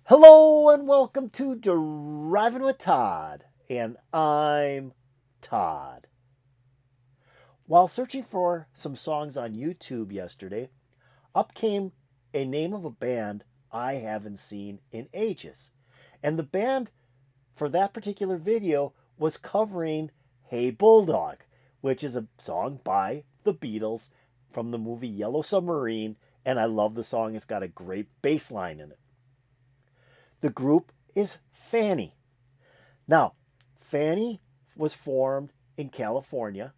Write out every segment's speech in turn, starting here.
Hello and welcome to Driving with Todd, and I'm Todd. While searching for some songs on YouTube yesterday, up came a name of a band I haven't seen in ages. And the band for that particular video was covering Hey Bulldog, which is a song by the Beatles from the movie Yellow Submarine, and I love the song. It's got a great bass line in it. The group is Fanny. Now, Fanny was formed in California,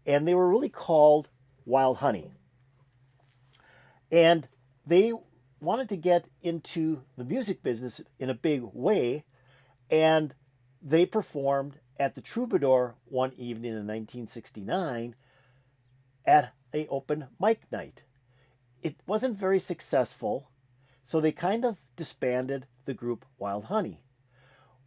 and they were really called Wild Honey. And they wanted to get into the music business in a big way, and they performed at the Troubadour one evening in 1969 at an open mic night. It wasn't very successful, so they kind of disbanded the group Wild Honey.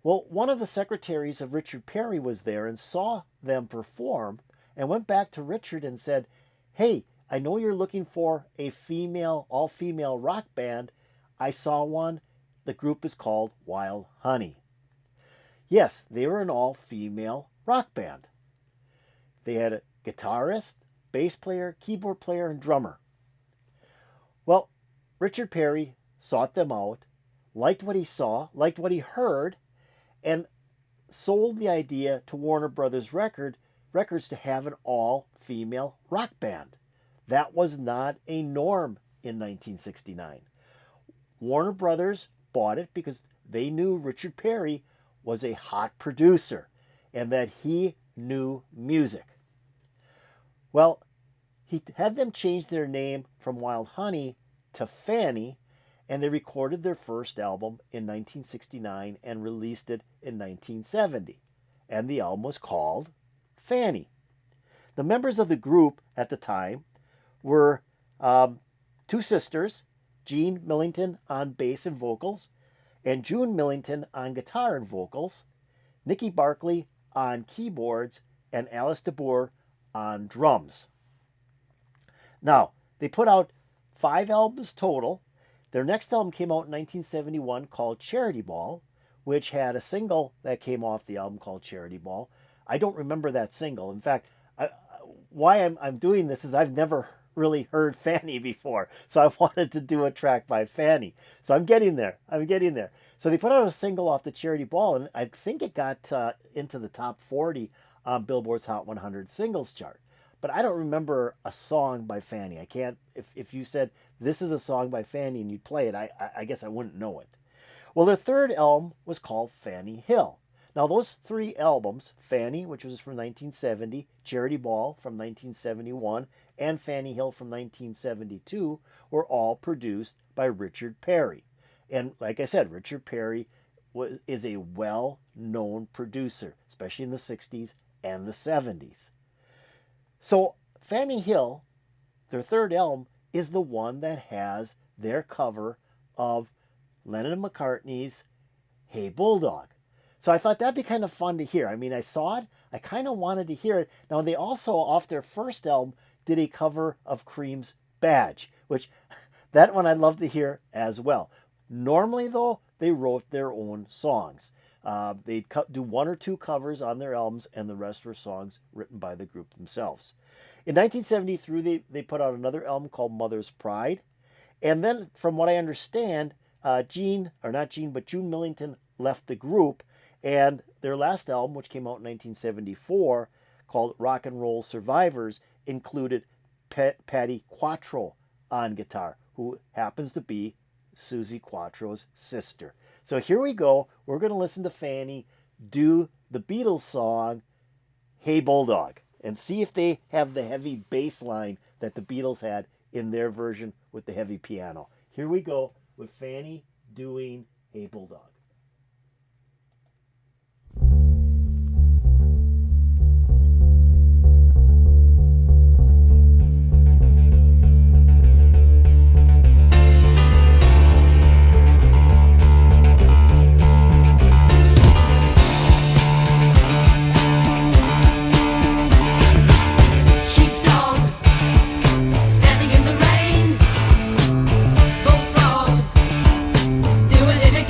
Well, one of the secretaries of Richard Perry was there and saw them perform and went back to Richard and said, "Hey, I know you're looking for a all-female rock band. I saw one. The group is called Wild Honey." Yes, they were an all-female rock band. They had a guitarist, bass player, keyboard player, and drummer. Well, Richard Perry sought them out, liked what he saw, liked what he heard, and sold the idea to Warner Brothers Records to have an all-female rock band. That was not a norm in 1969. Warner Brothers bought it because they knew Richard Perry was a hot producer and that he knew music. Well, he had them change their name from Wild Honey to Fanny, and they recorded their first album in 1969 and released it in 1970. And the album was called Fanny. The members of the group at the time were two sisters, Jean Millington on bass and vocals, and June Millington on guitar and vocals, Nicky Barkley on keyboards, and Alice DeBoer on drums. Now, they put out 5 albums total. Their next album came out in 1971 called Charity Ball, which had a single that came off the album called Charity Ball. I don't remember that single. In fact, why I'm doing this is I've never really heard Fanny before, so I wanted to do a track by Fanny. So I'm getting there. So they put out a single off the Charity Ball, and I think it got into the top 40 on Billboard's Hot 100 singles chart. But I don't remember a song by Fanny. I can't, if you said this is a song by Fanny and you'd play it, I guess I wouldn't know it. Well, their third album was called Fanny Hill. Now, those 3 albums, Fanny, which was from 1970, Charity Ball from 1971, and Fanny Hill from 1972, were all produced by Richard Perry. And like I said, Richard Perry is a well-known producer, especially in the 60s and the 70s. So Fanny Hill, their third album, is the one that has their cover of Lennon and McCartney's Hey Bulldog. So I thought that'd be kind of fun to hear. I mean, I saw it. I kind of wanted to hear it. Now, they also, off their first album, did a cover of Cream's Badge, which that one I'd love to hear as well. Normally, though, they wrote their own songs. They'd do 1 or 2 covers on their albums, and the rest were songs written by the group themselves. In 1973, they put out another album called Mother's Pride. And then, from what I understand, June Millington left the group, and their last album, which came out in 1974, called Rock and Roll Survivors, included Patty Quattro on guitar, who happens to be Susie Quattro's sister. So here we go. We're going to listen to Fanny do the Beatles song, Hey Bulldog, and see if they have the heavy bass line that the Beatles had in their version with the heavy piano. Here we go with Fanny doing Hey Bulldog. Sheepdog, standing in the rain, bullfrog, doing it again.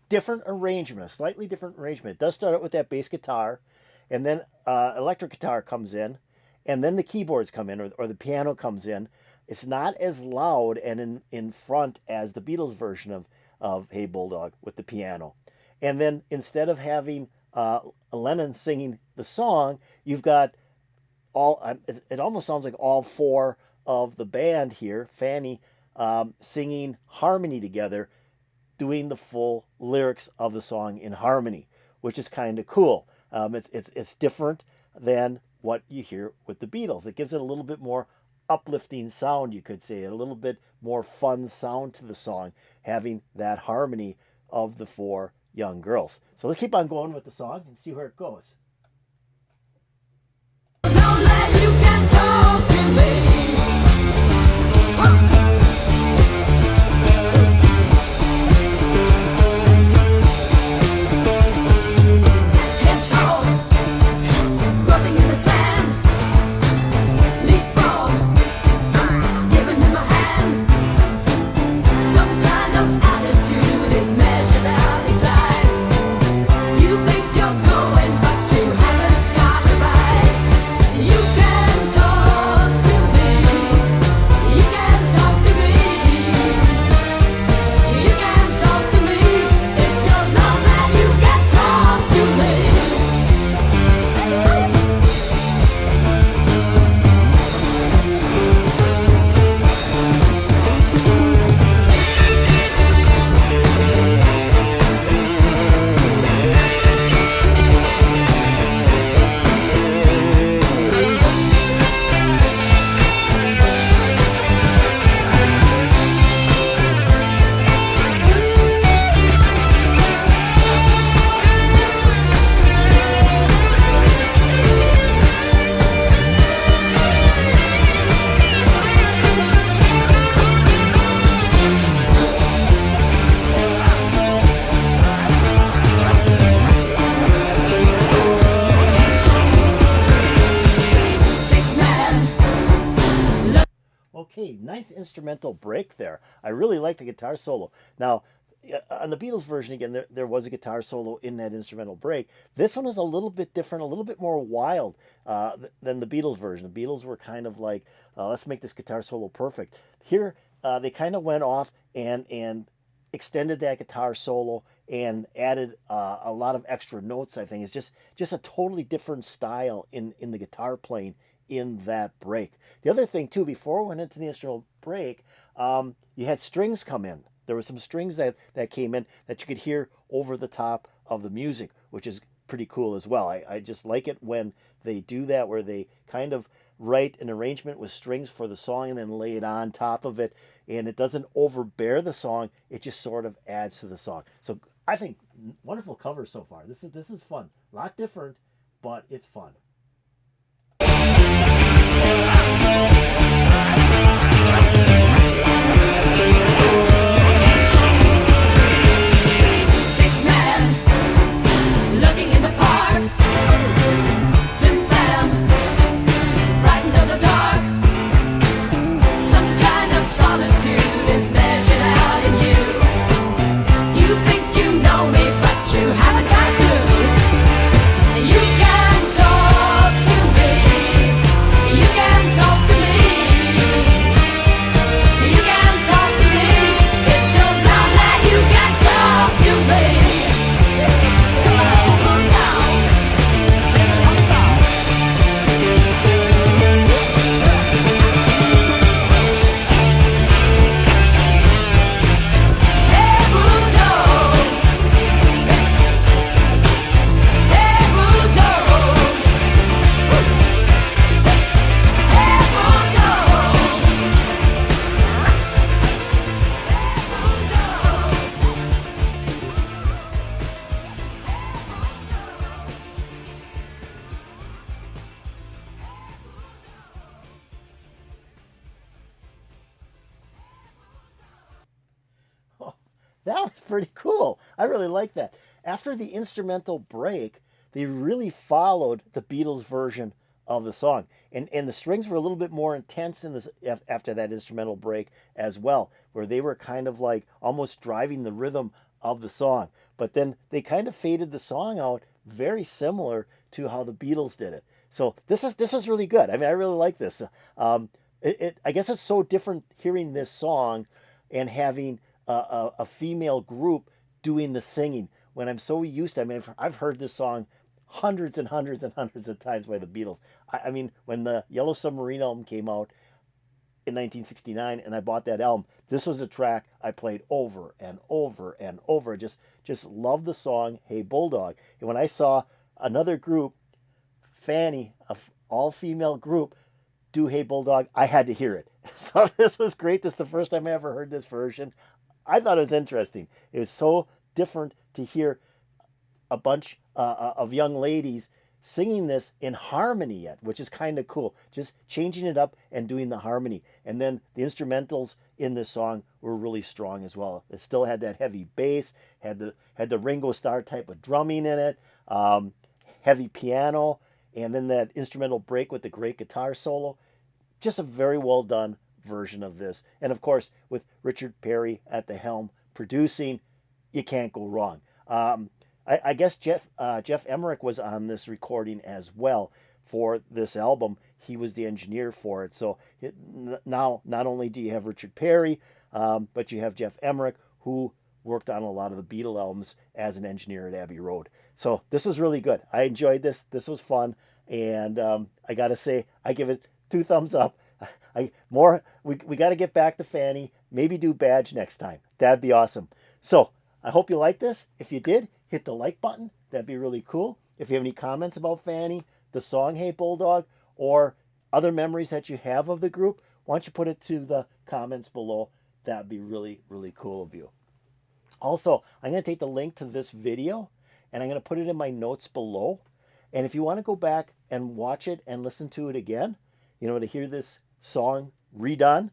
Different arrangement, a slightly different arrangement. It does start out with that bass guitar, and then electric guitar comes in, and then the keyboards come in, or the piano comes in. It's not as loud and in front as the Beatles version of Hey Bulldog with the piano. And then instead of having Lennon singing the song, you've got it almost sounds like all four of the band here, Fanny, singing harmony together, doing the full lyrics of the song in harmony, which is kind of cool. It's different than what you hear with the Beatles. It gives it a little bit more uplifting sound, you could say, a little bit more fun sound to the song, having that harmony of the four young girls. So let's keep on going with the song and see where it goes. Okay, nice instrumental break there. I really like the guitar solo. Now, on the Beatles version, again, there was a guitar solo in that instrumental break. This one is a little bit different, a little bit more wild than the Beatles version. The Beatles were kind of like, let's make this guitar solo perfect. Here, they kind of went off and extended that guitar solo and added a lot of extra notes. I think it's just a totally different style in the guitar playing in that break. The other thing too, before we went into the instrumental break, you had strings come in. There were some strings that came in that you could hear over the top of the music, which is pretty cool as well. I just like it when they do that, where they kind of write an arrangement with strings for the song and then lay it on top of it, and it doesn't overbear the song. It just sort of adds to the song. So I think wonderful cover so far. This is fun. A lot different, but it's fun. That was pretty cool. I really like that. After the instrumental break, they really followed the Beatles version of the song. And the strings were a little bit more intense in this after that instrumental break as well, where they were kind of like almost driving the rhythm of the song. But then they kind of faded the song out very similar to how the Beatles did it. So this is really good. I mean, I really like this. I guess it's so different hearing this song and having a female group doing the singing when I'm so used to. I mean, I've heard this song hundreds and hundreds and hundreds of times by the Beatles. I mean, when the Yellow Submarine album came out in 1969 and I bought that album, this was a track I played over and over and over. Just loved the song Hey Bulldog. And when I saw another group, Fanny, a all female group, do Hey Bulldog, I had to hear it. So this was great. This is the first time I ever heard this version. I thought it was interesting. It was so different to hear a bunch of young ladies singing this in harmony yet, which is kind of cool. Just changing it up and doing the harmony. And then the instrumentals in this song were really strong as well. It still had that heavy bass, had the Ringo Starr type of drumming in it, heavy piano, and then that instrumental break with the great guitar solo. Just a very well done version of this. And of course, with Richard Perry at the helm producing, you can't go wrong. I guess Jeff Emmerich was on this recording as well for this album. He was the engineer for it. So now not only do you have Richard Perry, but you have Jeff Emmerich, who worked on a lot of the Beatles albums as an engineer at Abbey Road. So this was really good. I enjoyed this. This was fun. And I got to say, I give it 2 thumbs up. We got to get back to Fanny. Maybe do Badge next time. That'd be awesome. So I hope you liked this. If you did, hit the like button. That'd be really cool. If you have any comments about Fanny, the song Hey Bulldog, or other memories that you have of the group, why don't you put it to the comments below? That'd be really, really cool of you. Also, I'm going to take the link to this video and I'm going to put it in my notes below. And if you want to go back and watch it and listen to it again, to hear this song redone,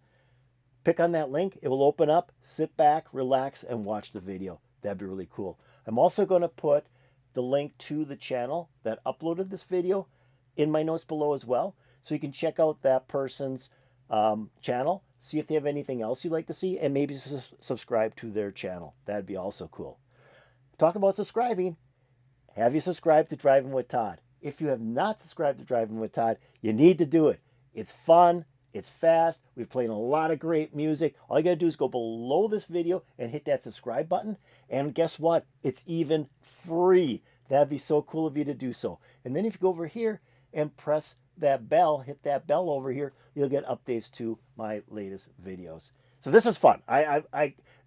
pick on that link. It will open up, sit back, relax, and watch the video. That'd be really cool. I'm also going to put the link to the channel that uploaded this video in my notes below as well. So you can check out that person's channel, see if they have anything else you'd like to see, and maybe subscribe to their channel. That'd be also cool. Talk about subscribing. Have you subscribed to Driving with Todd? If you have not subscribed to Driving with Todd, you need to do it. It's fun. It's fast. We're playing a lot of great music. All you got to do is go below this video and hit that subscribe button. And guess what? It's even free. That'd be so cool of you to do so. And then if you go over here and press that bell, hit that bell over here, you'll get updates to my latest videos. So this is fun. I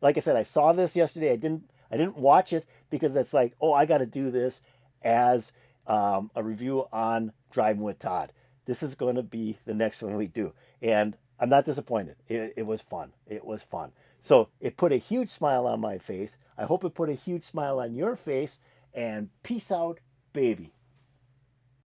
like I said, I saw this yesterday. I didn't watch it because it's like, oh, I got to do this as a review on Driving with Todd. This is going to be the next one we do. And I'm not disappointed. It was fun. It was fun. So it put a huge smile on my face. I hope it put a huge smile on your face. And peace out, baby.